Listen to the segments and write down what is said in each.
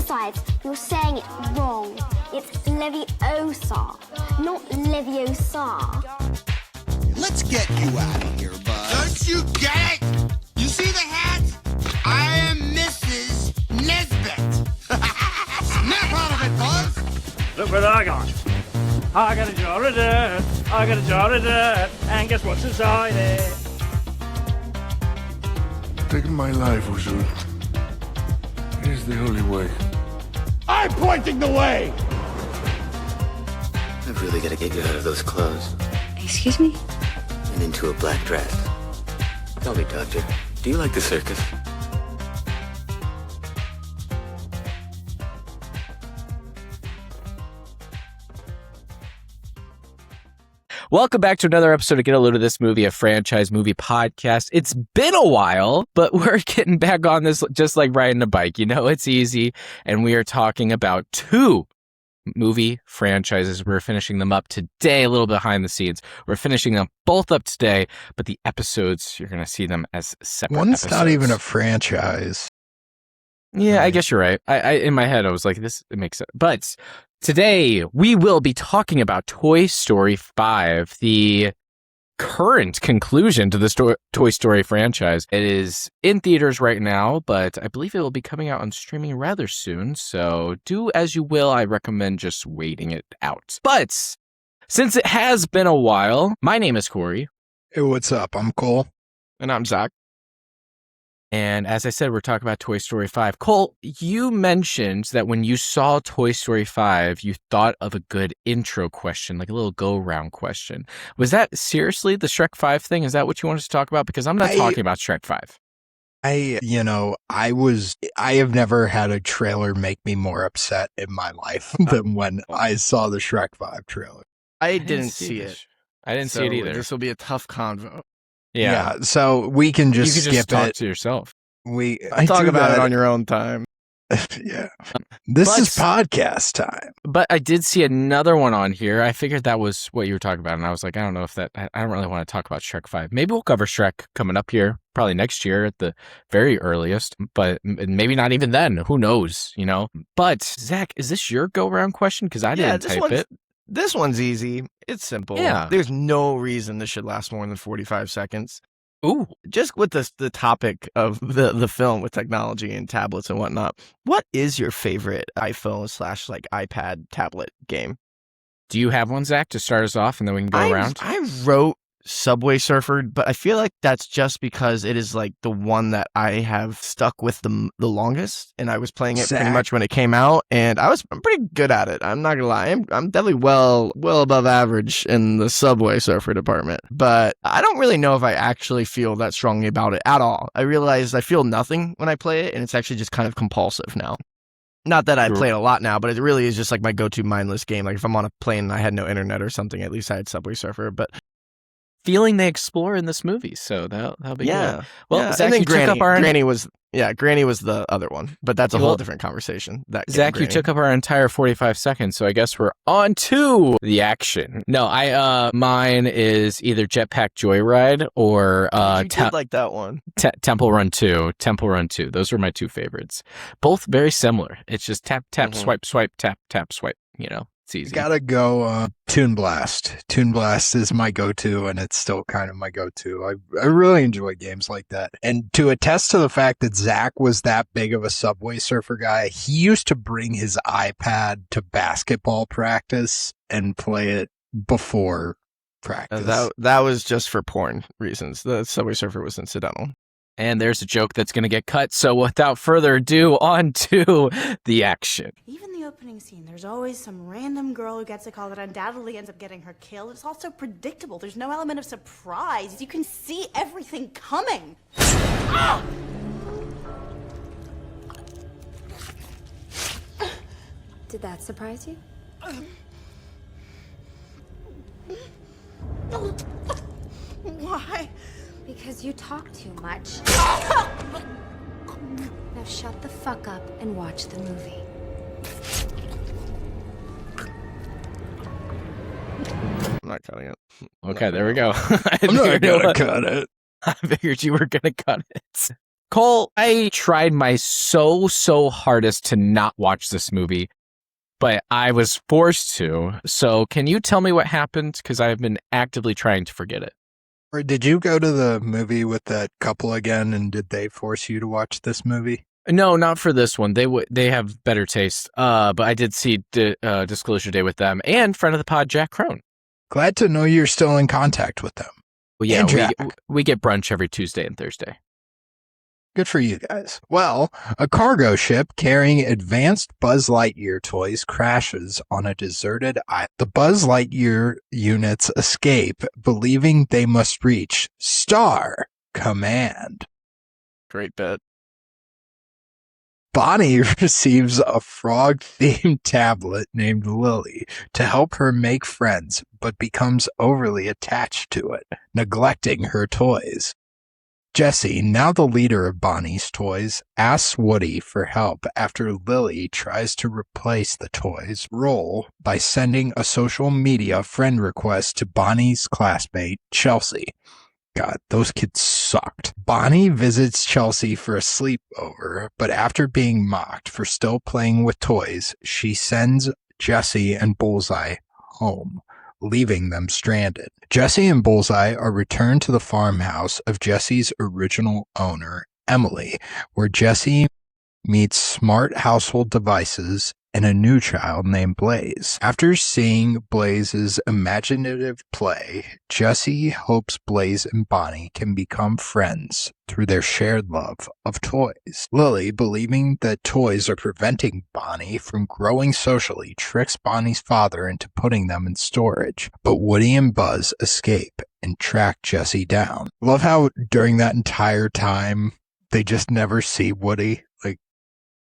Besides, you're saying it wrong. It's Leviosa, not Leviosa. Let's get you out of here, Buzz. Don't you get it? You see the hat? I am Mrs. Nesbit. Snap out of it, Buzz. Look what I got. I got a jar of dirt. I got a jar of dirt. And guess what's inside it? Taking my life, Usul. It is the only way. I'm pointing the way! I've really got to get you out of those clothes Excuse me? and into a black dress. Tell me, Doctor, do you like the circus? Welcome back to another episode of Get a Load of This Movie, a franchise movie podcast. It's been a while, but we're getting back on this just like riding a bike. You know, it's easy. And we are talking about two movie franchises. We're finishing them up today, a little behind the scenes. We're finishing them both up today, but the episodes, you're going to see them as separate One's episodes. not even a franchise. Yeah, I guess you're right. I in my head, I was like, it makes sense. But today, we will be talking about Toy Story 5, the current conclusion to the Toy Story franchise. It is in theaters right now, but I believe it will be coming out on streaming rather soon. So do as you will. I recommend just waiting it out. But since it has been a while, my name is Corey. Hey, what's up? I'm Cole. And I'm Zach. And as I said, we're talking about Toy Story 5. Cole, you mentioned that when you saw Toy Story 5, you thought of a good intro question, like a little go-around question. Was that seriously the Shrek 5 thing? Is that what you wanted to talk about? Because I'm not talking about Shrek 5. I have never had a trailer make me more upset in my life than when I saw the Shrek 5 trailer. I didn't see it. I didn't see it either. This will be a tough convo. Yeah. So we can just you can skip just talk it. to yourself. Talk about it on your own time. Yeah. This is podcast time. But I did see another one on here. I figured that was what you were talking about. And I was like, I don't know if that, I don't really want to talk about Shrek 5. Maybe we'll cover Shrek coming up here, probably next year at the very earliest, but maybe not even then. Who knows, you know? But Zach, is this your go around question? Because I didn't type it. This one's easy. It's simple. Yeah. There's no reason this should last more than 45 seconds. Ooh. Just with the topic of the film with technology and tablets and whatnot, what is your favorite iPhone / iPad tablet game? Do you have one, Zach, to start us off, and then we can go around? I wrote Subway Surfer, but I feel like that's just because it is like the one that I have stuck with the longest, and I was playing it pretty much when it came out, and I'm pretty good at it. I'm not gonna lie, I'm definitely well above average in the Subway Surfer department, but I don't really know if I actually feel that strongly about it at all. I realize I feel nothing when I play it, and it's actually just kind of compulsive now. Not that I play it a lot now, but it really is just like my go-to mindless game. Like if I'm on a plane and I had no internet or something, at least I had Subway Surfer, but feeling they explore in this movie, so that'll be good. Well, Zach, and then you took up our Granny was the other one, but that's a whole different conversation. Zach, you took up our entire 45 seconds, so I guess we're on to the action. No, mine is either Jetpack Joyride or did like that one. Temple Run 2. Temple Run 2. Those are my two favorites. Both very similar. It's just tap tap swipe swipe tap tap swipe. You know. It's easy. Gotta go Toon Blast. Toon Blast is my go-to, and it's still kind of my go-to. I really enjoy games like that. And to attest to the fact that Zach was that big of a Subway Surfer guy, he used to bring his iPad to basketball practice and play it before practice. That was just for porn reasons. The Subway Surfer was incidental. And there's a joke that's going to get cut. So without further ado, on to the action. Even the opening scene, there's always some random girl who gets a call that undoubtedly ends up getting her killed. It's also predictable. There's no element of surprise. You can see everything coming. Ah! Did that surprise you? Why? Because you talk too much. Now shut the fuck up and watch the movie. I'm not cutting it. Okay, there we go. I'm not gonna cut it. I figured you were gonna cut it. Cole, I tried my so hardest to not watch this movie, but I was forced to. So can you tell me what happened? Because I've been actively trying to forget it. Or did you go to the movie with that couple again, and did they force you to watch this movie? No, not for this one. They have better taste. But I did see Disclosure Day with them and friend of the pod, Jack Crone. Glad to know you're still in contact with them. Well, yeah, we get brunch every Tuesday and Thursday. Good for you guys. Well, a cargo ship carrying advanced Buzz Lightyear toys crashes on a deserted island. The Buzz Lightyear units escape, believing they must reach Star Command. Great bit. Bonnie receives a frog-themed tablet named Lily to help her make friends, but becomes overly attached to it, neglecting her toys. Jessie, now the leader of Bonnie's toys, asks Woody for help after Lily tries to replace the toys' role by sending a social media friend request to Bonnie's classmate, Chelsea. God, those kids sucked. Bonnie visits Chelsea for a sleepover, but after being mocked for still playing with toys, she sends Jessie and Bullseye home, leaving them stranded. Jessie and Bullseye are returned to the farmhouse of Jessie's original owner, Emily, where Jessie meets smart household devices and a new child named Blaze. After seeing Blaze's imaginative play, Jessie hopes Blaze and Bonnie can become friends through their shared love of toys. Lily, believing that toys are preventing Bonnie from growing socially, tricks Bonnie's father into putting them in storage. But Woody and Buzz escape and track Jessie down. Love how during that entire time, they just never see Woody. Like,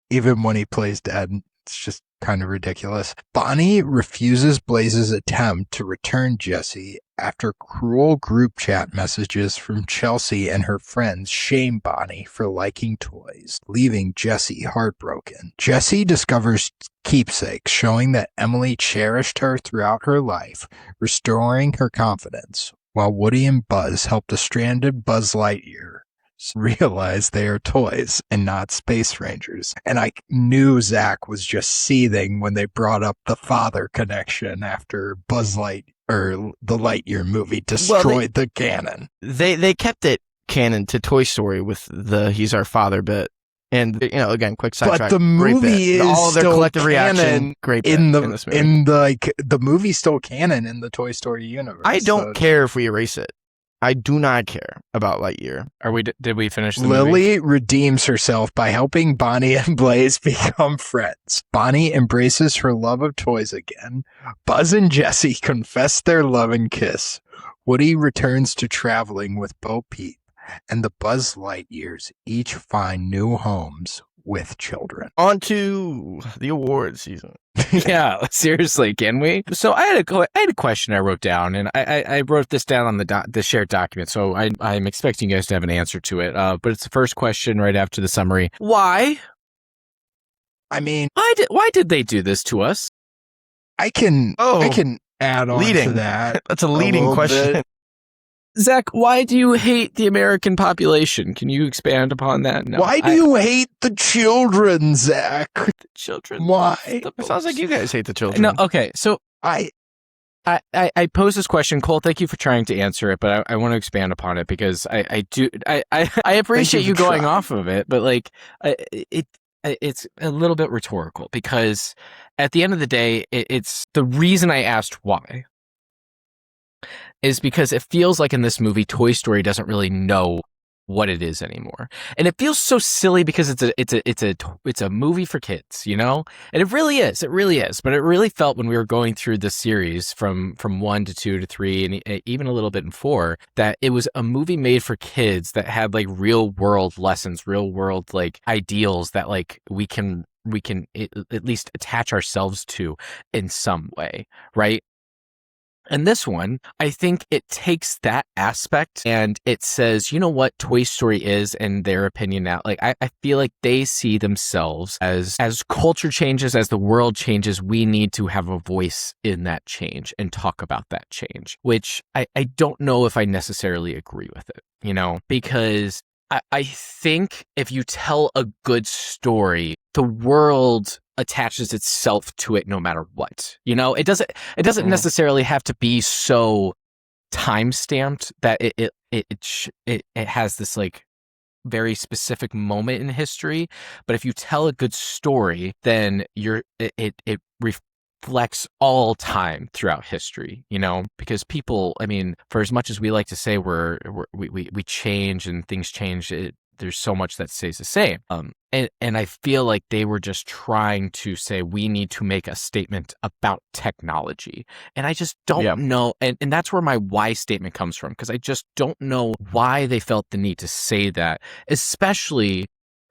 even when he plays dead, it's just kind of ridiculous. Bonnie refuses Blaze's attempt to return Jessie after cruel group chat messages from Chelsea and her friends shame Bonnie for liking toys, leaving Jessie heartbroken. Jessie discovers keepsakes showing that Emily cherished her throughout her life, restoring her confidence, while Woody and Buzz help the stranded Buzz Lightyear realize they are toys and not space rangers. And I knew Zach was just seething when they brought up the father connection after Buzz Light or the Lightyear movie destroyed the canon. They kept it canon to Toy Story with the "He's our father" bit. And, you know, again, quick sidetrack. But the movie is all of their still collective canon reaction. Great bit in this movie. The movie's still canon in the Toy Story universe. I don't care if we erase it. I do not care about Lightyear. Did we finish the Lily movie? redeems herself by helping Bonnie and Blaze become friends. Bonnie embraces her love of toys again. Buzz and Jessie confess their love and kiss. Woody returns to traveling with Bo Peep, and the Buzz Lightyears each find new homes with children. On to the award season. Yeah, seriously, can we? So I had a question I wrote down, and I wrote this down on the shared document, so I'm expecting you guys to have an answer to it. But it's the first question right after the summary. Why? I mean, why did they do this to us? I can add on to that. That's a leading question. Bit. Zach, why do you hate the American population? Can you expand upon that? No, why do you hate the children, Zach? The children. Why? It sounds like you guys hate the children. No, okay. So I posed this question, Cole. Thank you for trying to answer it, but I want to expand upon it because I appreciate you going off of it, but like it's a little bit rhetorical because at the end of the day, it's the reason I asked why is because it feels like in this movie, Toy Story doesn't really know what it is anymore, and it feels so silly because it's a movie for kids, you know, and it really is. But it really felt when we were going through the series from 1 to 2 to 3 and even a little bit in 4 that it was a movie made for kids that had like real world lessons, real world like ideals that like we can at least attach ourselves to in some way, right? And this one, I think it takes that aspect and it says, you know what Toy Story is in their opinion now. Like, I feel like they see themselves as culture changes, as the world changes, we need to have a voice in that change and talk about that change, which I don't know if I necessarily agree with it, you know, because I think if you tell a good story, the world attaches itself to it no matter what. You know, it doesn't necessarily have to be so time stamped that it has this like very specific moment in history. But if you tell a good story, then it reflects all time throughout history, you know, because people, I mean, for as much as we like to say we change and things change, there's so much that stays the same. And I feel like they were just trying to say we need to make a statement about technology. And I just don't know. And that's where my why statement comes from, because I just don't know why they felt the need to say that, especially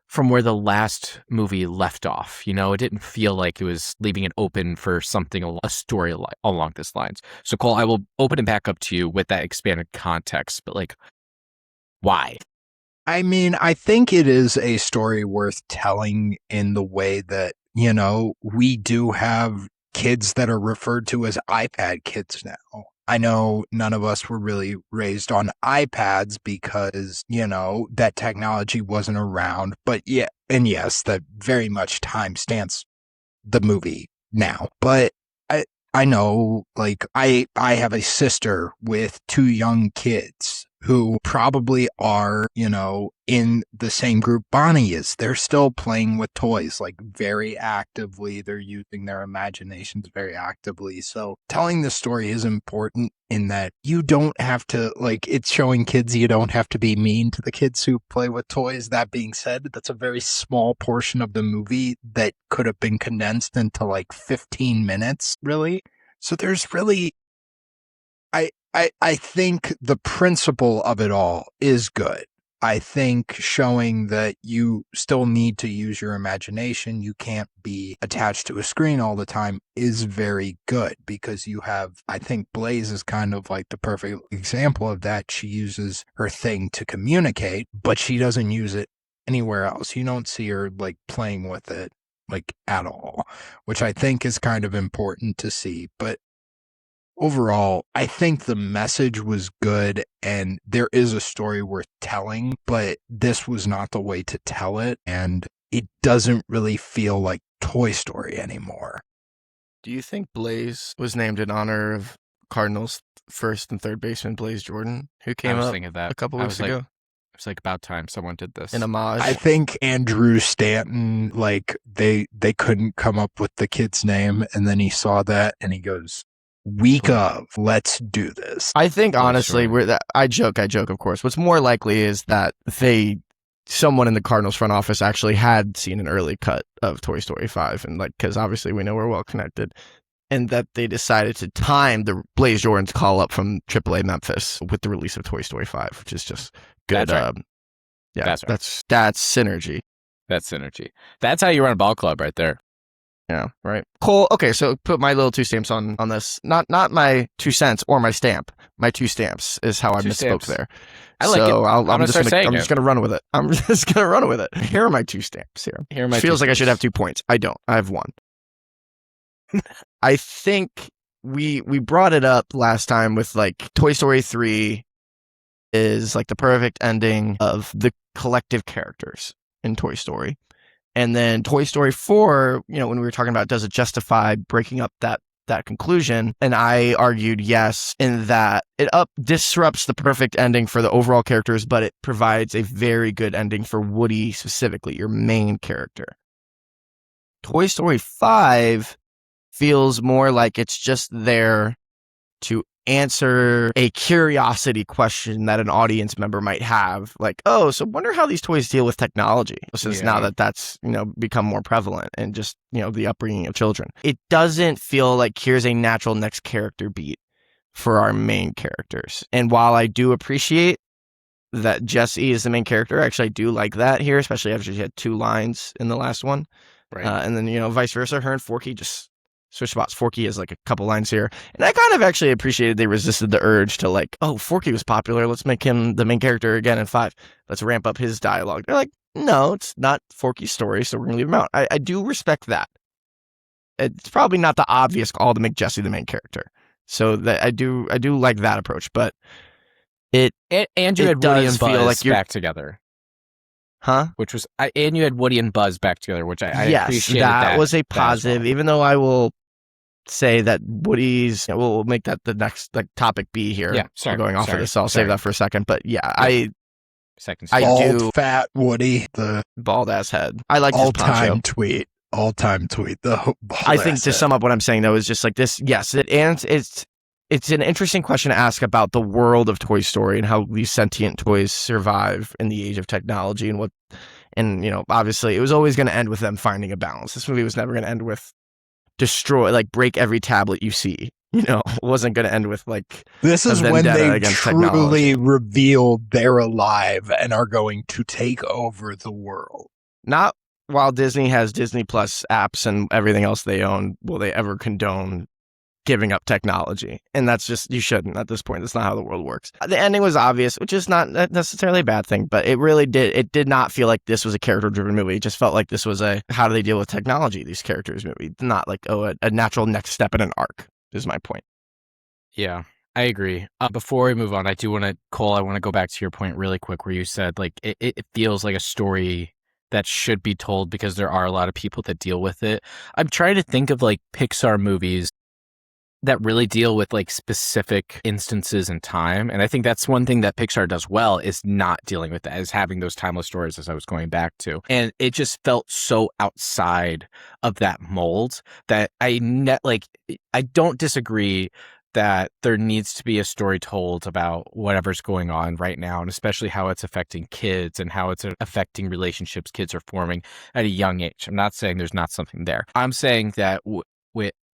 from where the last movie left off. You know, it didn't feel like it was leaving it open for something, a story along this lines. So Cole, I will open it back up to you with that expanded context, but like, why? I mean, I think it is a story worth telling in the way that, you know, we do have kids that are referred to as iPad kids now. I know none of us were really raised on iPads because, you know, that technology wasn't around. But yeah, and yes, that very much timestamps the movie now. But I know, like, I have a sister with 2 young kids who probably are, you know, in the same group Bonnie is. They're still playing with toys, like, very actively. They're using their imaginations very actively. So telling the story is important in that you don't have to, like, it's showing kids you don't have to be mean to the kids who play with toys. That being said, that's a very small portion of the movie that could have been condensed into, like, 15 minutes, really. So there's really... I think the principle of it all is good. I think showing that you still need to use your imagination, you can't be attached to a screen all the time, is very good, because you have, I think Blaze is kind of like the perfect example of that. She uses her thing to communicate, but she doesn't use it anywhere else. You don't see her like playing with it like at all, which I think is kind of important to see. But overall, I think the message was good and there is a story worth telling, but this was not the way to tell it, and it doesn't really feel like Toy Story anymore. Do you think Blaze was named in honor of Cardinals first and third baseman Blaze Jordan, who came up a couple weeks ago? It's like about time someone did this. An homage. I think Andrew Stanton, like, they couldn't come up with the kid's name, and then he saw that and he goes, week of, let's do this. I think honestly, I joke, of course. What's more likely is that someone in the Cardinals front office actually had seen an early cut of Toy Story 5, and like, because obviously we know we're well connected, and that they decided to time the Blaze Jordan's call up from AAA Memphis with the release of Toy Story 5, which is just good. That's right. Yeah, that's right. That's synergy. That's synergy. That's how you run a ball club right there. Yeah, right. Cool. Okay, so put my little 2 stamps on this. Not my 2 cents or my stamp. My 2 stamps is how I misspoke there. I like so it. I'm just going to run with it. I'm just going to run with it. Here are my 2 stamps here. Feels like I should have 2 points. I don't. I have 1. I think we brought it up last time with like Toy Story 3 is like the perfect ending of the collective characters in Toy Story. And then Toy Story 4, you know, when we were talking about does it justify breaking up that conclusion, and I argued yes, in that it disrupts the perfect ending for the overall characters, but it provides a very good ending for Woody specifically, your main character. Toy Story 5 feels more like it's just there to answer a curiosity question that an audience member might have, like, oh, so wonder how these toys deal with technology, since now that's, you know, become more prevalent and just, you know, the upbringing of children. It doesn't feel like here's a natural next character beat for our main characters. And while I do appreciate that Jessie is the main character, actually I do like that here, especially after she had 2 lines in the last one, right? And then, you know, vice versa, her and Forky just switch spots. Forky has like a couple lines here. And I kind of actually appreciated they resisted the urge to like, oh, Forky was popular, let's make him the main character again in 5. Let's ramp up his dialogue. They're like, no, it's not Forky's story, so we're going to leave him out. I do respect that. It's probably not the obvious call to make Jessie the main character. So that I do like that approach, but Andrew had Woody and Buzz feel like you're back together. Huh? Which was, and you had Woody and Buzz back together, which I yes, appreciated. That was a positive, well. even though I will say that Woody's, we'll make that the next like topic B here. Yeah, sorry. Going off of this, so I'll save that for a second. But I Bald, fat Woody, the bald ass head. I like his poncho. All-time tweet. I think to sum up what I'm saying though is just like this. Yes, it's an interesting question to ask about the world of Toy Story and how these sentient toys survive in the age of technology and obviously it was always going to end with them finding a balance. This movie was never going to end with break every tablet you see. It wasn't going to end with like this is when they truly revealed they're alive and are going to take over the world. Not while Disney has Disney Plus apps and everything else they own, will they ever condone giving up technology. And that's just, you shouldn't at this point. That's not how the world works. The ending was obvious, which is not necessarily a bad thing, but it did not feel like this was a character-driven movie. It just felt like this was a, how do they deal with technology, these characters movie, not like, a natural next step in an arc, is my point. Yeah, I agree. Before we move on, I want to go back to your point really quick where you said, like, it feels like a story that should be told because there are a lot of people that deal with it. I'm trying to think of, like, Pixar movies that really deal with like specific instances in time. And I think that's one thing that Pixar does well is not dealing with that, is having those timeless stories, as I was going back to. And it just felt so outside of that mold that I don't disagree that there needs to be a story told about whatever's going on right now, and especially how it's affecting kids and how it's affecting relationships kids are forming at a young age. I'm not saying there's not something there. I'm saying that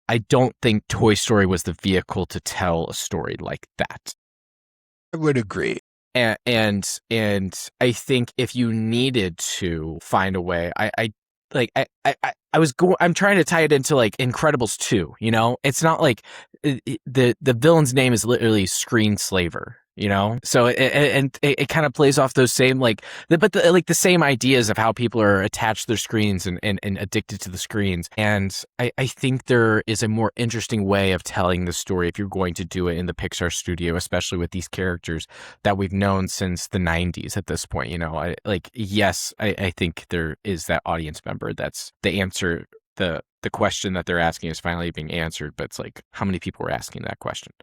I don't think Toy Story was the vehicle to tell a story like that. I would agree. And I think if you needed to find a way, I'm trying to tie it into like Incredibles 2, It's not like the villain's name is literally Screenslaver. So it kind of plays off those same the same ideas of how people are attached to their screens and addicted to the screens. And I think there is a more interesting way of telling the story if you're going to do it in the Pixar studio, especially with these characters that we've known since the 90s at this point. I think there is that audience member that's the answer. The question that they're asking is finally being answered, but it's like, how many people were asking that question?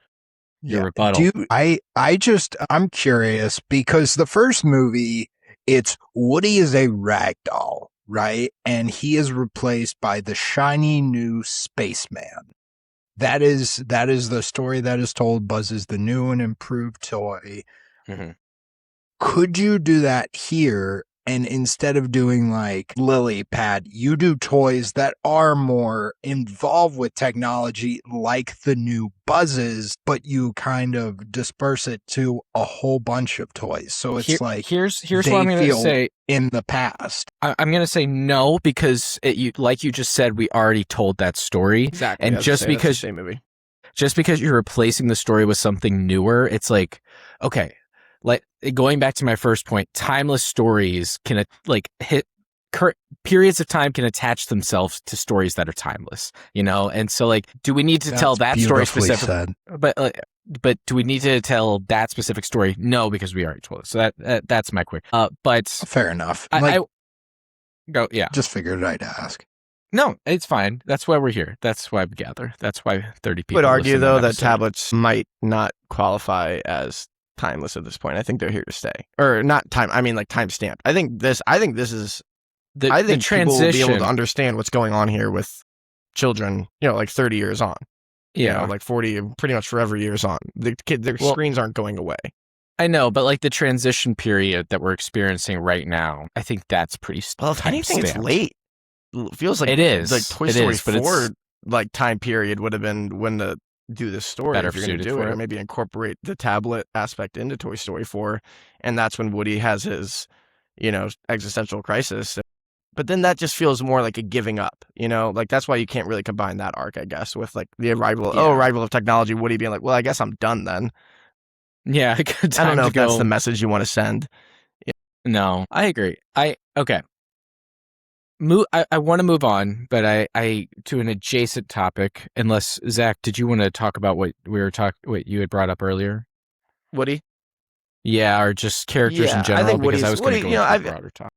Your rebuttal. I'm curious because the first movie, it's Woody is a rag doll, right? And he is replaced by the shiny new spaceman. That is the story that is told. Buzz is the new and improved toy. Mm-hmm. Could you do that here? And instead of doing like Lily Pad, you do toys that are more involved with technology, like the new Buzzes, but you kind of disperse it to a whole bunch of toys. So it's here's what I'm going to say in the past. I'm going to say no, because like you just said, we already told that story. Exactly. And just because you're replacing the story with something newer, it's like, okay. Like, going back to my first point, timeless stories can hit periods of time can attach themselves to stories that are timeless, And so, like, do we need to tell that story specifically? But do we need to tell that specific story? No, because we already told it. So that's my quick. But fair enough. Go. Yeah. Just figured I'd ask. No, it's fine. That's why we're here. That's why we gather. That's why 30 people. Would argue though that tablets might not qualify as timeless at this point. I think they're here to stay, or not time. I mean, like time stamped. I think this is. I think people will be able to understand what's going on here with children. Like 30 years on. Yeah, like 40, pretty much forever years on. Their screens aren't going away. I know, but like the transition period that we're experiencing right now, I think that's pretty. Well, if anything, it's late. It feels like it is. Like Toy Story 4, like time period would have been when the. Do this story better if you're going to do it, or maybe incorporate the tablet aspect into Toy Story 4, and that's when Woody has his, existential crisis. But then that just feels more like a giving up, like that's why you can't really combine that arc, I guess, with like the arrival of technology. Woody being like, well, I guess I'm done then. Yeah, I don't know if that's the message you want to send. Yeah. No, I agree. Okay. I want to move on, but I to an adjacent topic. Unless Zach, did you want to talk about what you had brought up earlier? Woody? Yeah, or just characters in general. I think because Woody's, I was going to go into a broader topic.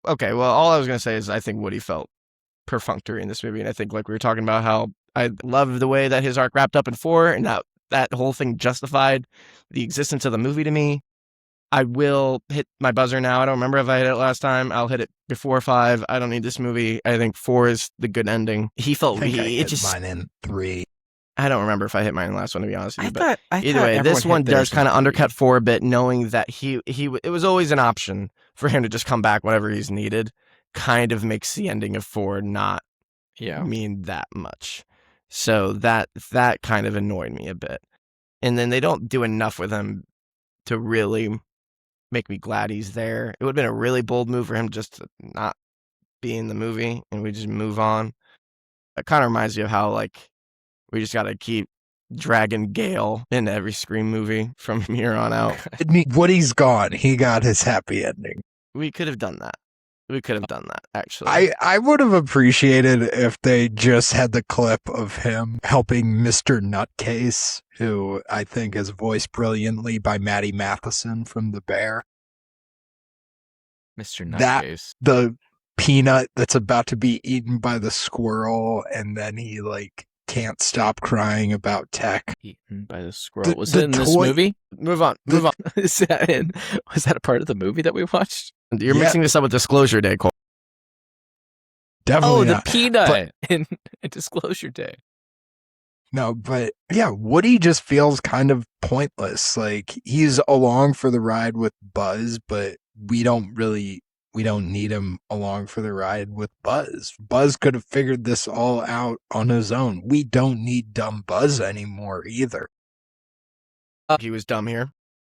Okay, well, all I was going to say is I think Woody felt perfunctory in this movie. And I think, like we were talking about, how I love the way that his arc wrapped up in 4 and that whole thing justified the existence of the movie to me. I will hit my buzzer now. I don't remember if I hit it last time. I'll hit it before 5. I don't need this movie. I think 4 is the good ending. He felt mine in 3. I don't remember if I hit mine in the last one, to be honest with you. I either way, this one does kind of undercut 4 a bit, knowing that it was always an option for him to just come back whenever he's needed. Kind of makes the ending of 4 not mean that much. So that kind of annoyed me a bit. And then they don't do enough with him to really make me glad he's there. It would have been a really bold move for him just to not be in the movie and we just move on. It kind of reminds me of how, like, we just got to keep dragging Gale in every Scream movie from here on out. Woody's gone. He got his happy ending. We could have done that. Actually. I would have appreciated if they just had the clip of him helping Mr. Nutcase, who I think is voiced brilliantly by Maddie Matheson from The Bear. Mr. Nutcase. The peanut that's about to be eaten by the squirrel, and then he, like, can't stop crying about Tech. Eaten by the squirrel. Was it in this movie? Move on. Was that a part of the movie that we watched? You're mixing this up with Disclosure Day, Cole. Definitely the peanut in Disclosure Day. No, but yeah, Woody just feels kind of pointless. Like, he's along for the ride with Buzz, but we don't need him along for the ride with Buzz. Buzz could have figured this all out on his own. We don't need dumb Buzz anymore either. He was dumb here.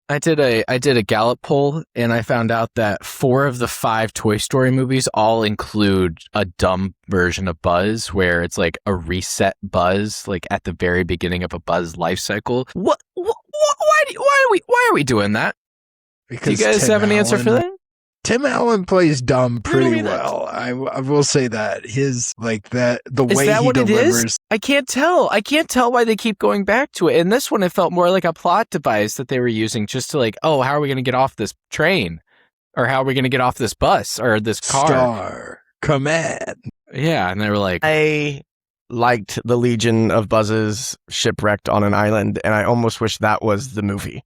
I did a Gallup poll, and I found out that 4 of the 5 Toy Story movies all include a dumb version of Buzz, where it's like a reset Buzz, like at the very beginning of a Buzz life cycle. Why are we doing that? Because do you guys have an answer for that? Tim Allen plays dumb pretty well. I will say that his way he delivers. It is? I can't tell why they keep going back to it. In this one, it felt more like a plot device that they were using just to, like, oh, how are we going to get off this train, or how are we going to get off this bus or this car? Star Command. Yeah, and they were like, I liked the Legion of Buzzes shipwrecked on an island, and I almost wish that was the movie.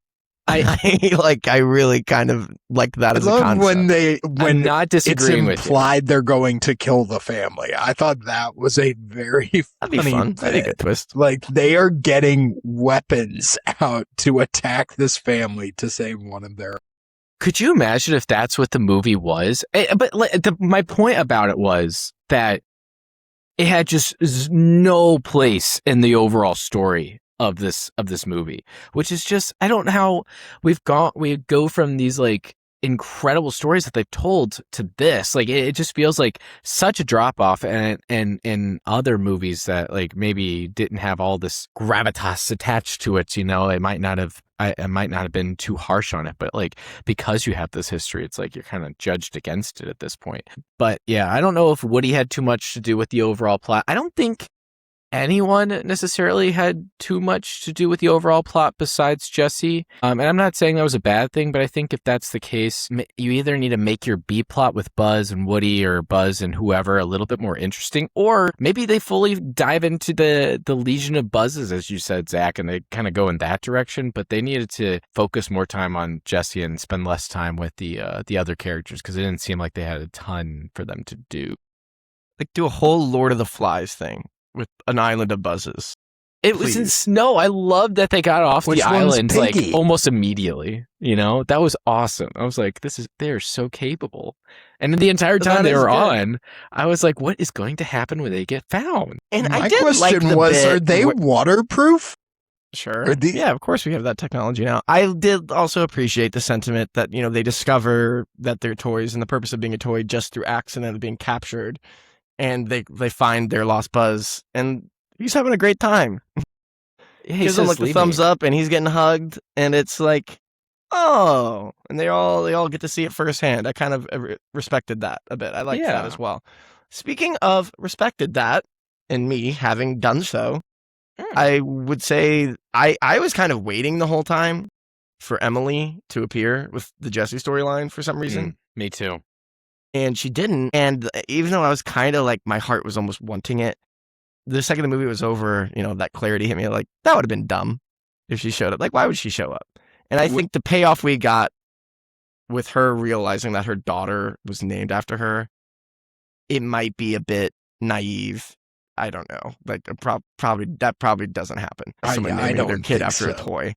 I really kind of like that as a concept. when I'm not disagreeing it's implied they're going to kill the family. I thought that was a very funny That'd be a good twist. Like, they are getting weapons out to attack this family to save one of their. Could you imagine if that's what the movie was? But my point about it was that it had just no place in the overall story of this movie, which is just, I don't know how we go from these, like, incredible stories that they've told to this. Like, it just feels like such a drop off, and in other movies that, like, maybe didn't have all this gravitas attached to it, you know, I might not have been too harsh on it, but, like, because you have this history, it's like you're kind of judged against it at this point. But yeah, I don't know if Woody had too much to do with the overall plot. I don't think anyone necessarily had too much to do with the overall plot besides Jessie. And I'm not saying that was a bad thing, but I think if that's the case, you either need to make your B plot with Buzz and Woody, or Buzz and whoever, a little bit more interesting, or maybe they fully dive into the Legion of Buzzes, as you said, Zach, and they kind of go in that direction. But they needed to focus more time on Jessie and spend less time with the other characters, because it didn't seem like they had a ton for them to do. Like, do a whole Lord of the Flies thing with an island of buzzes. It was in snow. I love that they got off the island like almost immediately. You know, that was awesome. I was like, they're so capable. And the entire time they were on, I was like, what is going to happen when they get found? And my question was, are they waterproof? Sure. Yeah, of course we have that technology now. I did also appreciate the sentiment that, you know, they discover that they're toys, and the purpose of being a toy just through accident of being captured. And they find their lost Buzz, and he's having a great time. Yeah, he gives him like the thumbs up, and he's getting hugged, and it's like, oh, and they all get to see it firsthand. I kind of respected that a bit. I liked that as well. Speaking of respected that, and me having done so, I would say I was kind of waiting the whole time for Emily to appear with the Jessie storyline for some reason. Me too. And she didn't. And even though I was kind of like, my heart was almost wanting it, the second the movie was over, that clarity hit me. Like, that would have been dumb if she showed up. Like, why would she show up? And I think the payoff we got with her realizing that her daughter was named after her, it might be a bit naive. I don't know. Like, probably doesn't happen. Someone naming their kid after a toy.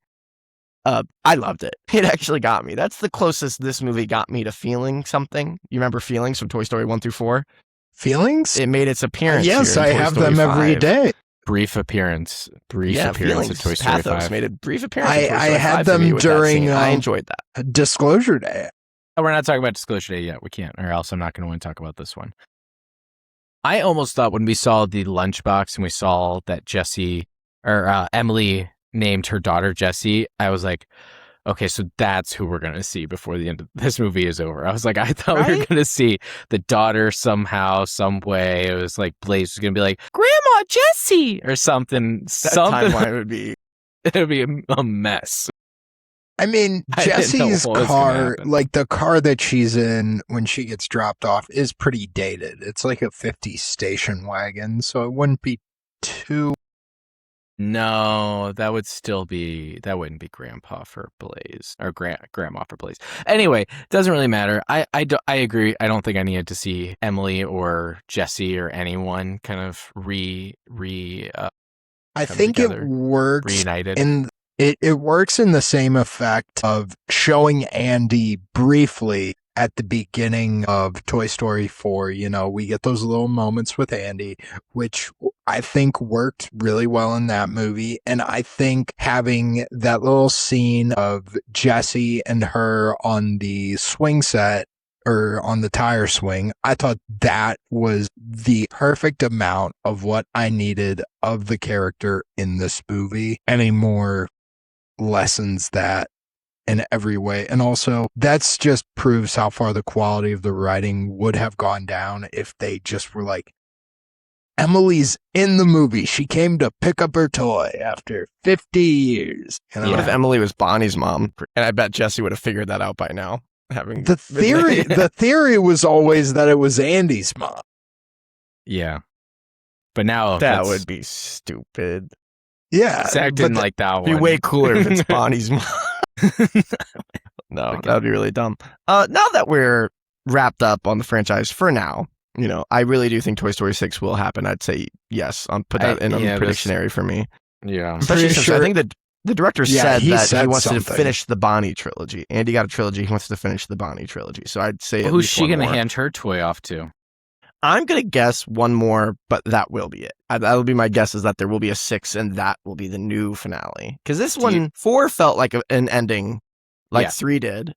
I loved it. It actually got me. That's the closest this movie got me to feeling something. You remember Feelings from Toy Story 1 through 4? Feelings? It made its appearance. Yes, here in I Toy have Story them 5. every day. Brief appearance. Appearance Feelings. of Toy Story Pathos 5. made a brief appearance. In Toy I Story had 5 for me them with that during. scene. I enjoyed that. Disclosure Day. Oh, we're not talking about Disclosure Day yet. We can't, or else I'm not going to want to talk about this one. I almost thought when we saw the lunchbox and we saw that Jessie or Emily named her daughter Jessie, I was like, okay, so that's who we're going to see before the end of this movie is over. I was like, I thought we were going to see the daughter somehow, some way. It was like Blaze was going to be like, Grandma Jessie or something. That something timeline would be... It would be a mess. I mean, Jessie's car, like the car that she's in when she gets dropped off, is pretty dated. It's like a 50s station wagon, so it wouldn't be too... No, that wouldn't be Grandpa for Blaze or Grandma for Blaze. Anyway, doesn't really matter. I agree. I don't think I needed to see Emily or Jessie or anyone kind of I think together, it works reunited. It works in the same effect of showing Andy briefly at the beginning of Toy Story 4. We get those little moments with Andy, which I think worked really well in that movie. And I think having that little scene of Jessie and her on the swing set or on the tire swing, I thought that was the perfect amount of what I needed of the character in this movie. Any more lessons that in every way. And also, that's just proves how far the quality of the writing would have gone down if they just were like, Emily's in the movie. She came to pick up her toy after 50 years. What if Emily was Bonnie's mom? And I bet Jessie would have figured that out by now. The theory was always that it was Andy's mom. Yeah. But now that would be stupid. Yeah. Zach didn't like that one. It'd be way cooler if it's Bonnie's mom. No, that would be really dumb. Now that we're wrapped up on the franchise for now, I really do think Toy Story 6 will happen. I'd say yes. I'll put that in on the prediction area for me. Yeah. Especially since I think the director said he that said he wants something. to finish the Bonnie trilogy. Andy got a trilogy. He wants to finish the Bonnie trilogy. So I'd say who's she going to hand her toy off to? I'm going to guess one more, but that will be it. That'll be my guess, is that there will be a 6 and that will be the new finale. Because this one, 4 felt like an ending like 3 did.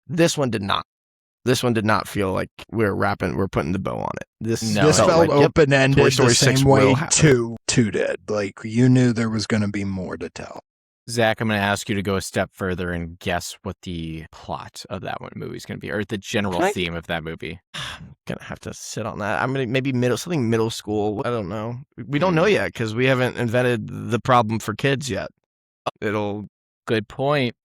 This one did not. This one did not feel like we're putting the bow on it. This felt like, open-ended Toy Story the 6 same way will happen. 2 did. Like, you knew there was going to be more to tell. Zach, I'm going to ask you to go a step further and guess what the plot of that one movie is going to be, or the general theme of that movie. I'm going to have to sit on that. I'm going to maybe middle school. I don't know. We don't know yet because we haven't invented the problem for kids yet. Good point.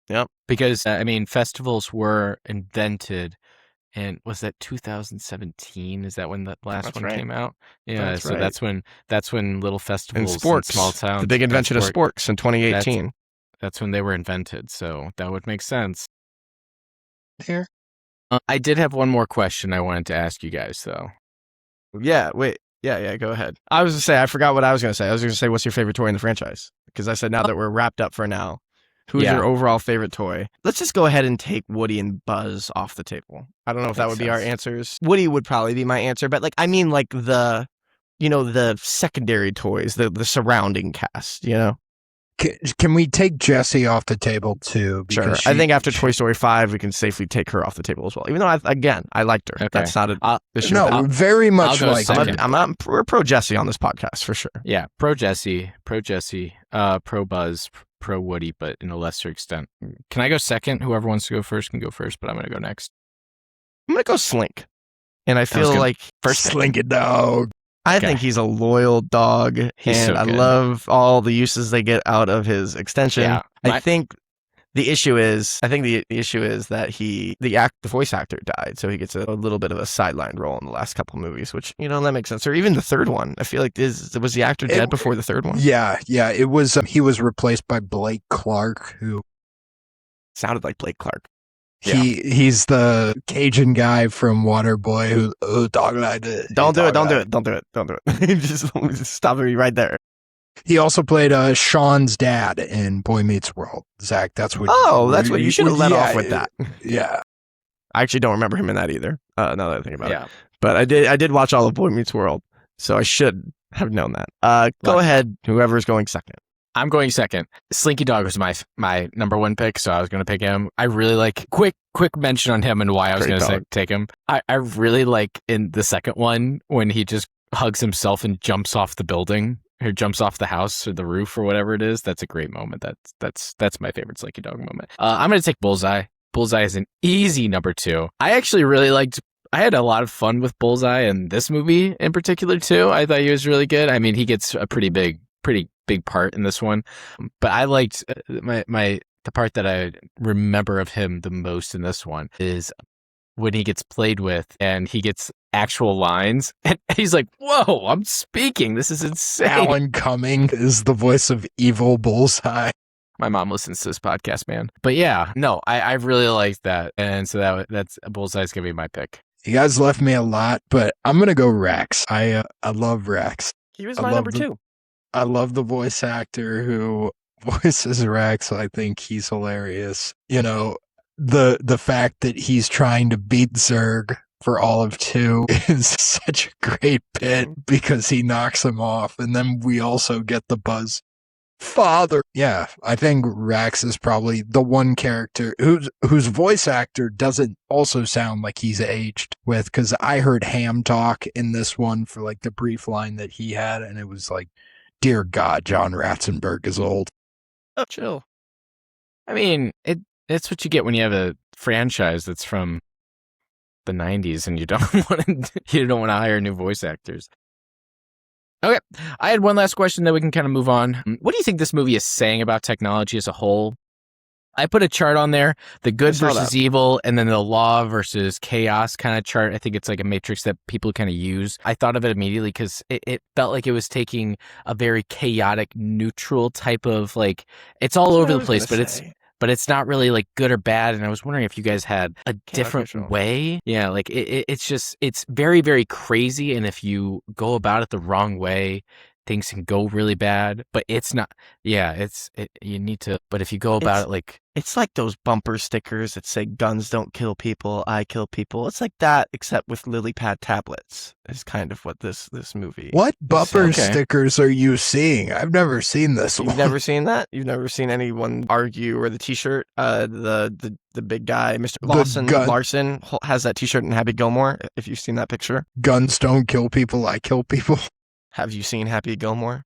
Yep. Because, festivals were invented, and was that 2017? Is that when the last one came out? Yeah, that's when little festivals in sports, in small towns, the big invention of sports in 2018. That's when they were invented, so that would make sense. Here. I did have one more question I wanted to ask you guys, though. Yeah, wait. Yeah, go ahead. I was going to say, I forgot what I was going to say. I was going to say, what's your favorite toy in the franchise? Because I said now that we're wrapped up for now, who's your overall favorite toy? Let's just go ahead and take Woody and Buzz off the table. I don't know if that would be our answers. Woody would probably be my answer, but the secondary toys, the surrounding cast, Can we take Jessie off the table too? Sure. I think after Toy Story 5, we can safely take her off the table as well. Even though, I liked her. Okay. That's not an issue. No, very much like we're pro Jessie on this podcast for sure. Yeah, pro Jessie, pro Buzz, pro Woody, but in a lesser extent. Can I go second? Whoever wants to go first can go first, but I'm going to go next. I'm going to go Slink. And I feel like first Slink it dog. I think he's a loyal dog, He's and so I good. love all the uses they get out of his extension. Yeah, I think The issue is, I think the issue is that the voice actor died, so he gets a little bit of a sidelined role in the last couple movies, which, that makes sense. Or even the third one. I feel like was the actor dead before the third one? Yeah. It was. He was replaced by Blake Clark, who sounded like Blake Clark. He's the Cajun guy from Waterboy who talk like this. Don't do it. Just stop it right there. He also played Sean's dad in Boy Meets World. Zach, that's what. That's what you should have let off with that. Yeah, I actually don't remember him in that either. Now that I think about it, but I did watch all of Boy Meets World, so I should have known that. Go ahead, whoever's going second. I'm going second. Slinky Dog was my number one pick, so I was going to pick him. I really like quick mention on him and why I was going to take him. I really like in the second one when he just hugs himself and jumps off the building. Or jumps off the house or the roof or whatever it is. That's a great moment. That's my favorite Slinky Dog moment. I'm going to take Bullseye. Bullseye is an easy number 2. I actually really liked. I had a lot of fun with Bullseye in this movie in particular too. I thought he was really good. I mean, he gets a pretty big part in this one, but I liked the part that I remember of him the most in this one is when he gets played with and he gets actual lines and he's like, whoa, I'm speaking. This is insane. Alan Cumming is the voice of evil Bullseye. My mom listens to this podcast, man. But yeah, no, I really liked that. And so that's Bullseye's going to be my pick. You guys left me a lot, but I'm going to go Rex. I love Rex. He was my number 2. I love the voice actor who voices Rex. I think he's hilarious. The fact that he's trying to beat Zurg for all of 2 is such a great bit because he knocks him off. And then we also get the Buzz father. Yeah, I think Rex is probably the one character whose voice actor doesn't also sound like he's aged with, because I heard Ham talk in this one for like the brief line that he had, and it was like, dear God, John Ratzenberg is old. Oh, chill. I mean, it's what you get when you have a franchise that's from the 90s and you don't want to hire new voice actors. Okay, I had one last question that we can kind of move on. What do you think this movie is saying about technology as a whole? I put a chart on there, the good versus evil, and then the law versus chaos kind of chart. I think it's like a matrix that people kind of use. I thought of it immediately because it felt like it was taking a very chaotic, neutral type of like, it's all over the place, but it's not really like good or bad. And I was wondering if you guys had a different way. Yeah, like it's very, very crazy. And if you go about it the wrong way, things can go really bad, but it's not. Yeah, you need to. But if you go about it like, it's like those bumper stickers that say "Guns don't kill people, I kill people." It's like that, except with lily pad tablets. Is kind of what this movie. What bumper stickers are you seeing? I've never seen this one. You've never seen that? You've never seen anyone argue or the T-shirt? The big guy, Mr. Larson has that T-shirt in Happy Gilmore. If you've seen that picture, guns don't kill people, I kill people. Have you seen Happy Gilmore?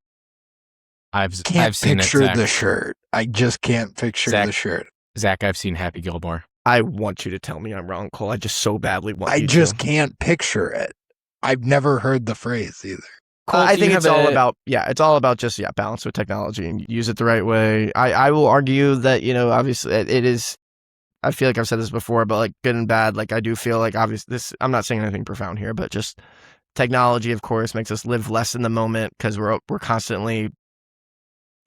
I've seen picture the shirt. I just can't picture the shirt. Zach, I've seen Happy Gilmore. I want you to tell me I'm wrong, Cole. I just so badly want you to. I just can't picture it. I've never heard the phrase either. Cole, I think it's all about just balance with technology and use it the right way. I will argue that, obviously it is. I feel like I've said this before, but like good and bad. Like I do feel like obviously I'm not saying anything profound here, but just technology, of course, makes us live less in the moment because we're constantly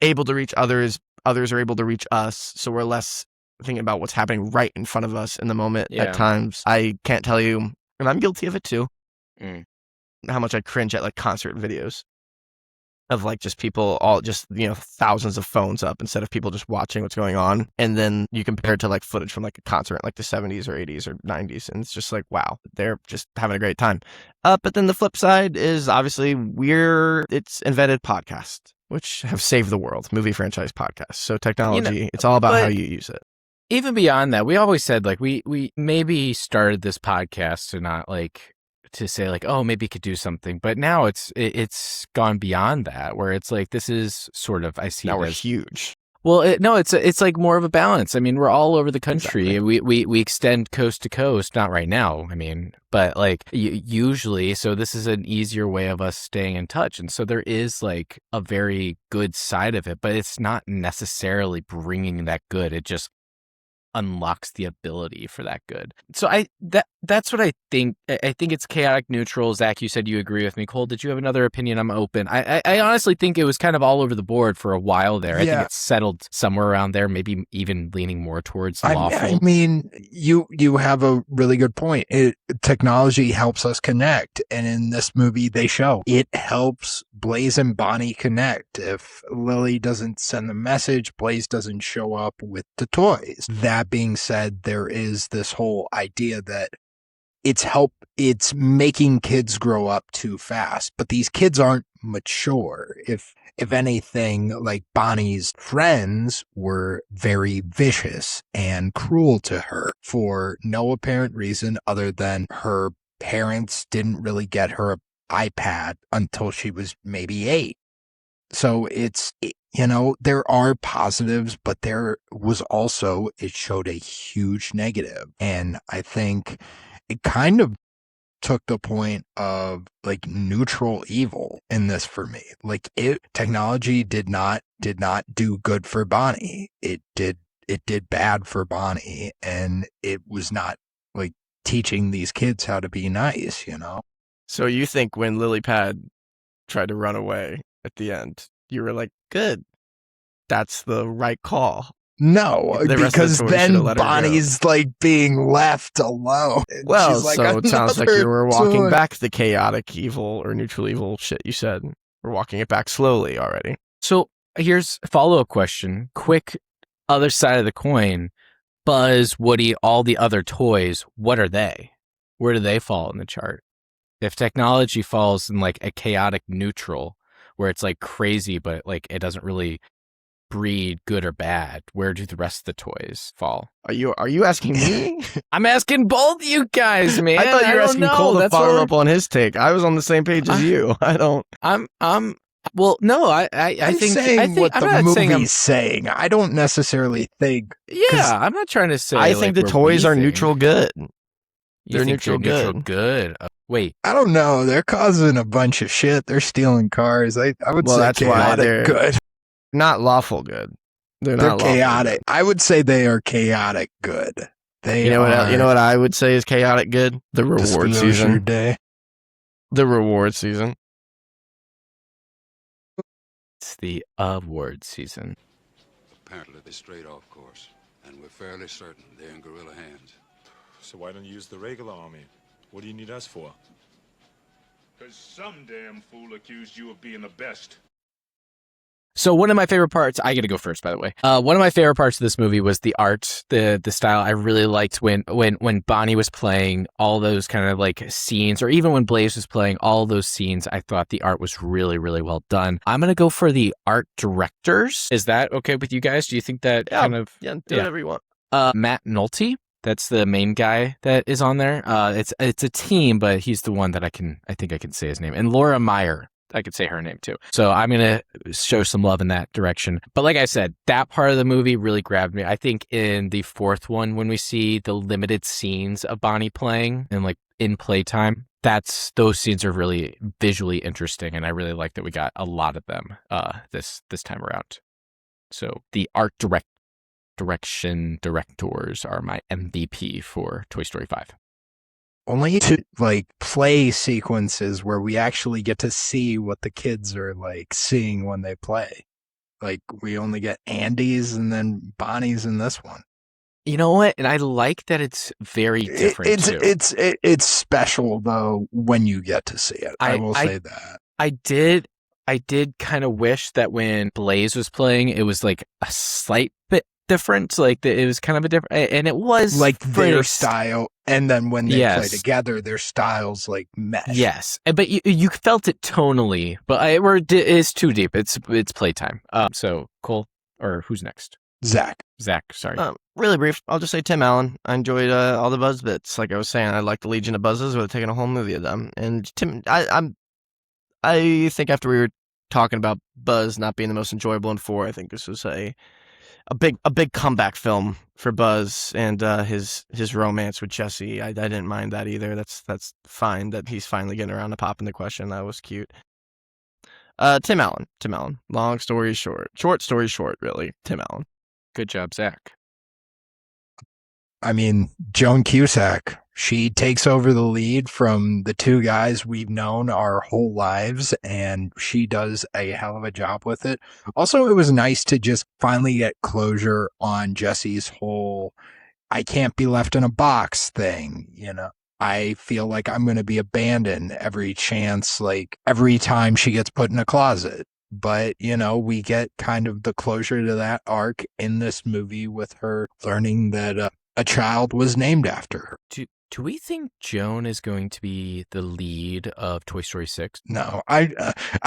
able to reach others. Others are able to reach us, so we're less thinking about what's happening right in front of us in the moment. At times, I can't tell you, and I'm guilty of it too, how much I cringe at like concert videos of like just people all just thousands of phones up instead of people just watching what's going on, and then you compare it to like footage from like a concert in like the 70s or 80s or 90s, and it's just like, wow, they're just having a great time. But then the flip side is obviously it's invented podcasts, which have saved the world, movie franchise podcasts. So technology, it's all about how you use it. Even beyond that, we always said like we maybe started this podcast to not like to say like, oh, maybe it could do something, but now it's gone beyond that, where it's like this is sort of, I see now it we're as huge. Well, it's like more of a balance. I mean, we're all over the country. Exactly. We extend coast to coast. Not right now, I mean, but like usually. So this is an easier way of us staying in touch. And so there is like a very good side of it, but it's not necessarily bringing that good. It just unlocks the ability for that good. So that's what I think. I think it's chaotic neutral. Zach, you said you agree with me. Cole, did you have another opinion? I'm open. I honestly think it was kind of all over the board for a while there. I think it's settled somewhere around there, maybe even leaning more towards lawful. I mean, you have a really good point. Technology helps us connect, and in this movie they show it helps Blaze and Bonnie connect. If Lily doesn't send the message, Blaze doesn't show up with the toys. That being said, there is this whole idea that it's making kids grow up too fast, but these kids aren't mature. If anything, like Bonnie's friends were very vicious and cruel to her for no apparent reason other than her parents didn't really get her an iPad until she was maybe 8. So there are positives, but there was also, it showed a huge negative. And I think it kind of took the point of like neutral evil in this for me. Like technology did not do good for Bonnie. It did bad for Bonnie, and it was not like teaching these kids how to be nice, So you think when Lily Pad tried to run away at the end, you were like, good, that's the right call? No, because then Bonnie's like being left alone. Well, she's like, so it sounds like you were walking toy. back the chaotic evil or neutral evil shit you said. We're walking it back slowly already. So here's a follow-up question. Quick other side of the coin. Buzz, Woody, all the other toys, what are they? Where do they fall in the chart? If technology falls in like a chaotic neutral, where it's like crazy, but like it doesn't really breed good or bad, where do the rest of the toys fall? Are you asking me? I'm asking both you guys, man. I thought you were asking Cole to follow up on his take. I was on the same page as you. Well, no, I think what I'm the not movie's saying. I don't necessarily think. Yeah, I'm not trying to say. I think the toys are neutral good. They're neutral good. Wait, I don't know. They're causing a bunch of shit. They're stealing cars. I would say that's why they're good. Not lawful good. They're not chaotic. Good. I would say they are chaotic good. You know what I would say is chaotic good? The reward season. Day. The reward season. It's the award season. Apparently they strayed off course, and we're fairly certain they're in guerrilla hands. So why don't you use the regular army? What do you need us for? Because some damn fool accused you of being the best. So one of my favorite parts, I get to go first, by the way. One of my favorite parts of this movie was the art, the style. I really liked when Bonnie was playing all those kind of like scenes, or even when Blaze was playing all those scenes. I thought the art was really, really well done. I'm gonna go for the art directors. Is that okay with you guys? Do you think that do whatever you want. Matt Nolte. That's the main guy that is on there. It's a team, but he's the one that I think I can say his name. And Laura Meyer. I could say her name too. So I'm going to show some love in that direction. But like I said, that part of the movie really grabbed me. I think in the fourth one, when we see the limited scenes of Bonnie playing and like in Playtime, those scenes are really visually interesting. And I really like that we got a lot of them this time around. So the art directors are my MVP for Toy Story 5. Only to like play sequences where we actually get to see what the kids are like seeing when they play. Like we only get Andy's and then Bonnie's in this one. You know what? And I like that it's very different too. It's special though when you get to see it. I will say that. I did kind of wish that when Blaze was playing, it was like a slight bit different. Like it was kind of a different, and it was like their style. And then when they play together, their styles like mesh. Yes, but you felt it tonally, but it's too deep. It's Playtime. So Cole, or who's next? Zach, sorry. Really brief. I'll just say Tim Allen. I enjoyed all the Buzz bits. Like I was saying, I like the Legion of Buzzes. Would have taken a whole movie of them. And Tim, I think after we were talking about Buzz not being the most enjoyable in 4, I think this was a big comeback film for Buzz and his romance with Jessie. I didn't mind that either. That's fine that he's finally getting around to popping the question. That was cute. Tim Allen. Long story short. Short story short, really. Tim Allen. Good job, Zach. I mean, Joan Cusack, she takes over the lead from the two guys we've known our whole lives, and she does a hell of a job with it. Also, it was nice to just finally get closure on Jessie's whole I can't be left in a box thing, you know. I feel like I'm going to be abandoned every chance, like every time she gets put in a closet. But, you know, we get kind of the closure to that arc in this movie with her learning that a child was named after her. Do we think Joan is going to be the lead of Toy Story 6? No, I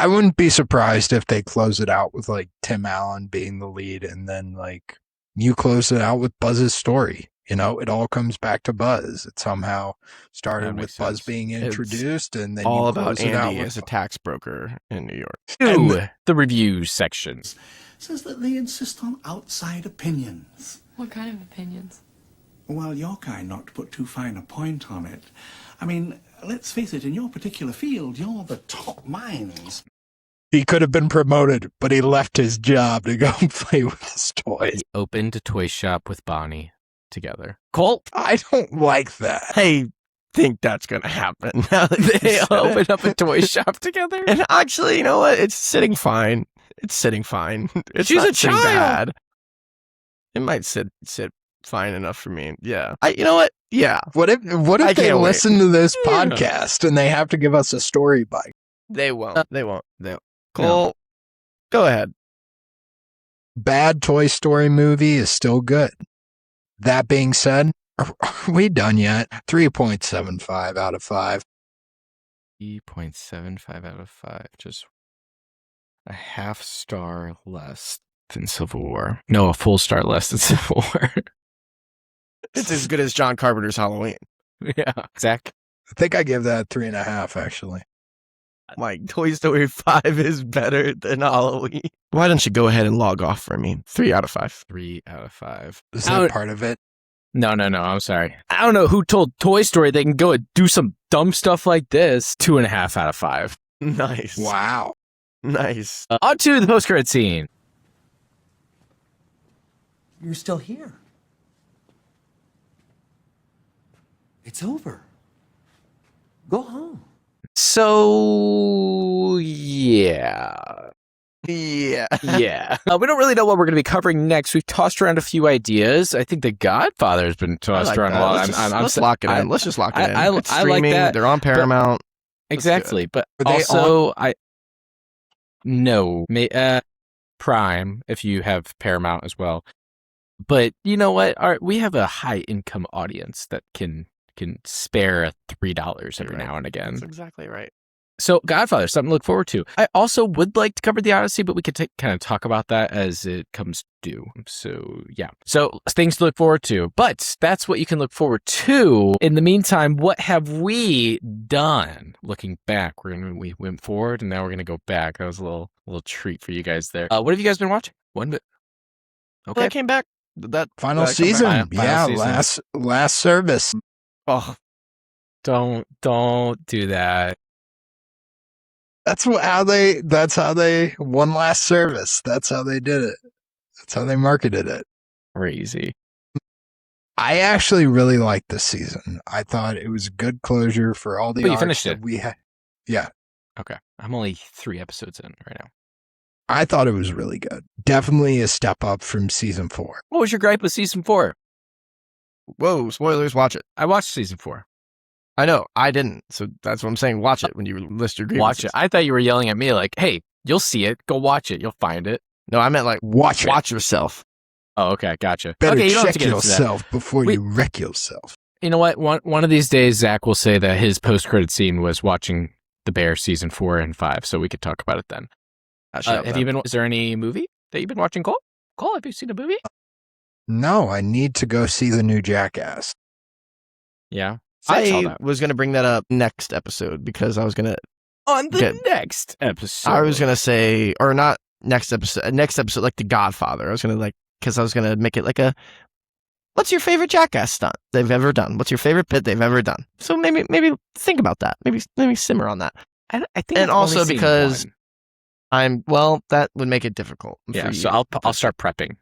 wouldn't be surprised if they close it out with like Tim Allen being the lead, and then like you close it out with Buzz's story. You know, it all comes back to Buzz. It somehow started with Buzz being introduced, and then all you about close it out Andy with as a tax broker in New York. The review sections. Says that they insist on outside opinions. What kind of opinions? Well, your kind, not to put too fine a point on it. I mean, let's face it, in your particular field, you're the top minds. He could have been promoted, but he left his job to go and play with his toys. He opened a toy shop with Bonnie together. Colt? I don't like that. I think that's going to happen. Now that They open up a toy shop together? And actually, you know what? It's sitting fine. It's sitting fine. It's She's not a sitting child. bad. It might sit fine enough for me. Yeah. You know what? Yeah. What if I they can't wait. listen to this podcast and they have to give us a story bite? They won't. They won't. Cole, go ahead. Bad Toy Story movie is still good. That being said, are we done yet? 3.75 out of 5. 3.75 out of 5. Just a half star less than Civil War. No, a full star less than Civil War. It's as good as John Carpenter's Halloween. Yeah. Zach? I think I give that 3.5, actually. Like, Toy Story 5 is better than Halloween. Why don't you go ahead and log off for me? 3 out of 5. 3 out of 5. Is that part of it? No, I'm sorry. I don't know who told Toy Story they can go and do some dumb stuff like this. 2.5 out of 5. Nice. Wow. Nice. On to the post-credit scene. You're still here. It's over. Go home. So, yeah. Yeah. Yeah. We don't really know what we're going to be covering next. We've tossed around a few ideas. I think The Godfather has been tossed around a lot. Let's lock it in. Let's just lock it in. It's I streaming. like that. They're on Paramount. Exactly. But Are they also, no. Prime, if you have Paramount as well. But you know what? We have a high-income audience that can spare $3 every now and again. That's exactly right. So, Godfather, something to look forward to. I also would like to cover the Odyssey, but we could kind of talk about that as it comes due. So, yeah. So, things to look forward to. But that's what you can look forward to. In the meantime, what have we done? Looking back, we went forward, and now we're going to go back. That was a little treat for you guys there. What have you guys been watching? One bit. Okay. Well, I came back. That Final season. Final season. Last service. Oh, don't do that. That's how they one last service. That's how they did it. That's how they marketed it. Crazy. I actually really liked this season. I thought it was good closure for all the you arcs finished that it. we had. Yeah. Okay. I'm only 3 episodes in right now. I thought it was really good. Definitely a step up from season 4. What was your gripe with season 4? whoa, spoilers, watch it. I watched season 4. I know, I didn't. So that's what I'm saying. Watch it when you list your grievances. Watch it. I thought you were yelling at me like, hey, you'll see it. Go watch it. You'll find it. No, I meant like, watch yourself. Oh, okay. Gotcha. Better okay, you don't have check to get into that. yourself before you wreck yourself. You know what? One of these days, Zach will say that his post-credit scene was watching The Bear season 4 and 5, so we could talk about it then. Is there any movie that you've been watching, Cole? Cole, have you seen a movie? No, I need to go see the new Jackass. Yeah. I was going to bring that up next episode because I was going to... On the next episode. I was going to say, or not next episode, like The Godfather. I was going to because I was going to make it like a, what's your favorite Jackass stunt they've ever done? What's your favorite bit they've ever done? So maybe think about that. Maybe simmer on that. I think and also because that would make it difficult. Yeah, so I'll start prepping.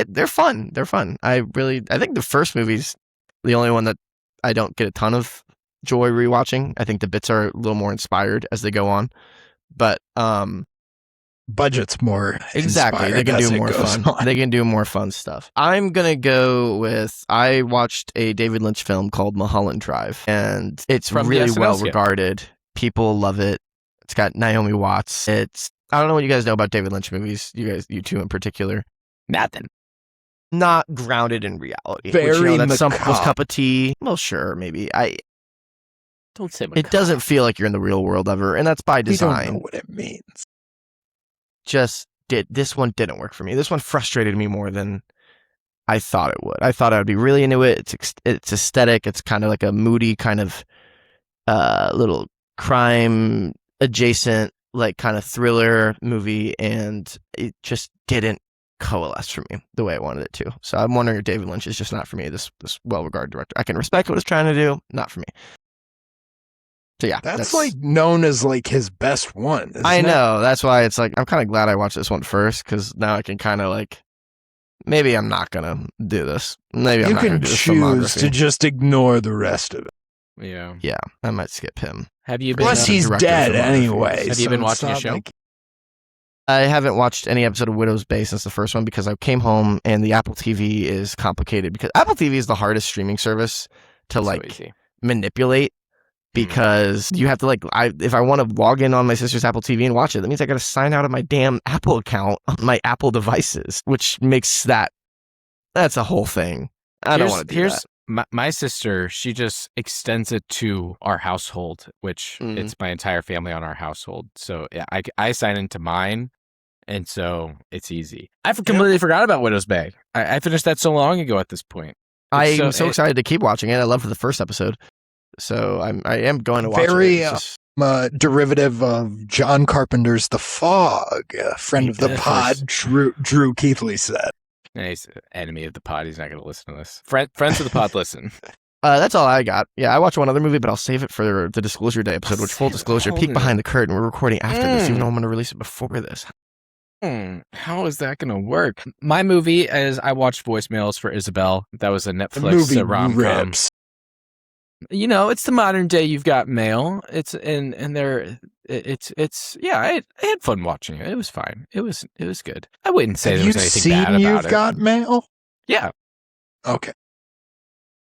They're fun. They're fun. I think the first movie's the only one that I don't get a ton of joy rewatching. I think the bits are a little more inspired as they go on, but budget's more exactly. They can do more fun. They can do more fun stuff. I'm gonna go with. I watched a David Lynch film called Mulholland Drive, and it's really well regarded. People love it. It's got Naomi Watts. I don't know what you guys know about David Lynch movies. You two in particular. Nothing. Not grounded in reality. Very that's someone's cup of tea. Well, sure, maybe. Don't say it doesn't feel like you're in the real world ever, and that's by design. We don't know what it means. This one didn't work for me. This one frustrated me more than I thought it would. I thought I would be really into it. It's aesthetic. It's kind of like a moody kind of little crime adjacent, like kind of thriller movie, and it just didn't coalesce for me the way I wanted it to. So I'm wondering if David Lynch is just not for me. This well-regarded director. I can respect what he's trying to do, not for me. So yeah, that's like known as like his best one. I know. That's why it's like I'm kind of glad I watched this one first, because now I can kind of like maybe I'm not gonna do this. Maybe I'm not gonna do this choose to just ignore the rest of it. Yeah, I might skip him. Have you been? Plus, he's dead anyway. Have you been watching a show? I haven't watched any episode of Widow's Bay since the first one because I came home and the Apple TV is complicated because Apple TV is the hardest streaming service to manipulate. Because you have to if I want to log in on my sister's Apple TV and watch it, that means I got to sign out of my damn Apple account on my Apple devices, which makes that's a whole thing. I don't want to do that. My sister, she just extends it to our household, which it's my entire family on our household. So yeah, I sign into mine, and so it's easy. I completely forgot about Widow's Bay. I finished that so long ago at this point. I'm so excited to keep watching it. I loved the first episode. So I am going to watch it. Very derivative of John Carpenter's The Fog, a friend of the pod, Drew Keithley said. He's an enemy of the pod. He's not going to listen to this. Friends of the pod, listen. That's all I got. Yeah, I watched one other movie, but I'll save it for the Disclosure Day episode, which, full disclosure, peek behind the curtain. We're recording after this, even though I'm going to release it before this. How is that going to work? My movie is I watched Voicemails for Isabel. That was a Netflix rom-com. It's the modern day You've Got Mail. I had fun watching it. It was fine. It was good. I wouldn't say there was anything bad about it. You've Got Mail? Yeah. Okay.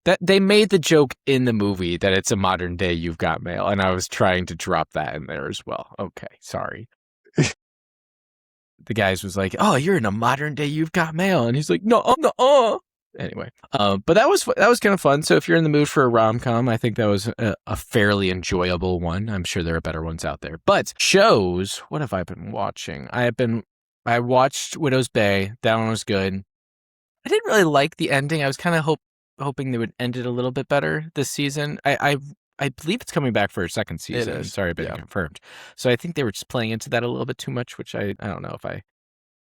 That they made the joke in the movie that it's a modern day You've Got Mail, and I was trying to drop that in there as well. Okay, sorry. The guys was like, "Oh, you're in a modern day You've Got Mail," and he's like, "No." Anyway, but that was kind of fun. So if you're in the mood for a rom-com, I think that was a fairly enjoyable one. I'm sure there are better ones out there. But shows, what have I been watching? I watched Widow's Bay. That one was good. I didn't really like the ending. I was kind of hoping they would end it a little bit better this season. I believe it's coming back for a second season. It's already been confirmed. So I think they were just playing into that a little bit too much, which I don't know if I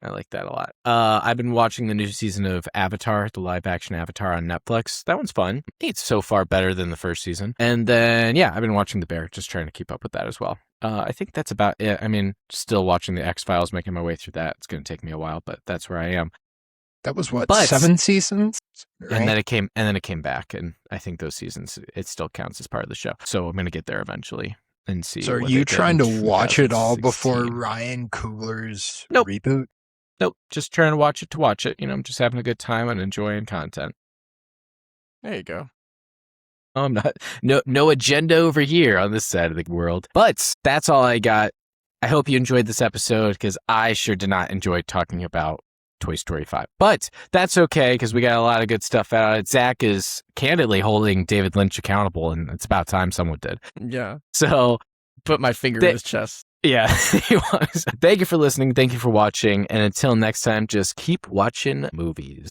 like that a lot. I've been watching the new season of Avatar, the live-action Avatar on Netflix. That one's fun. It's so far better than the first season. And then, I've been watching The Bear, just trying to keep up with that as well. I think that's about it. I mean, still watching The X-Files, making my way through that. It's going to take me a while, but that's where I am. That was 7 seasons? Right? And then it came back, and I think those seasons, it still counts as part of the show. So I'm going to get there eventually and see. So are you trying to watch it all before Ryan Coogler's reboot? Nope, just trying to watch it. I'm just having a good time and enjoying content. There you go. I'm not no agenda over here on this side of the world. But that's all I got. I hope you enjoyed this episode because I sure did not enjoy talking about Toy Story 5. But that's okay because we got a lot of good stuff out of it. Zach is candidly holding David Lynch accountable, and it's about time someone did. Yeah. So put my finger in his chest. Yeah, he was. Thank you for listening. Thank you for watching. And until next time, just keep watching movies.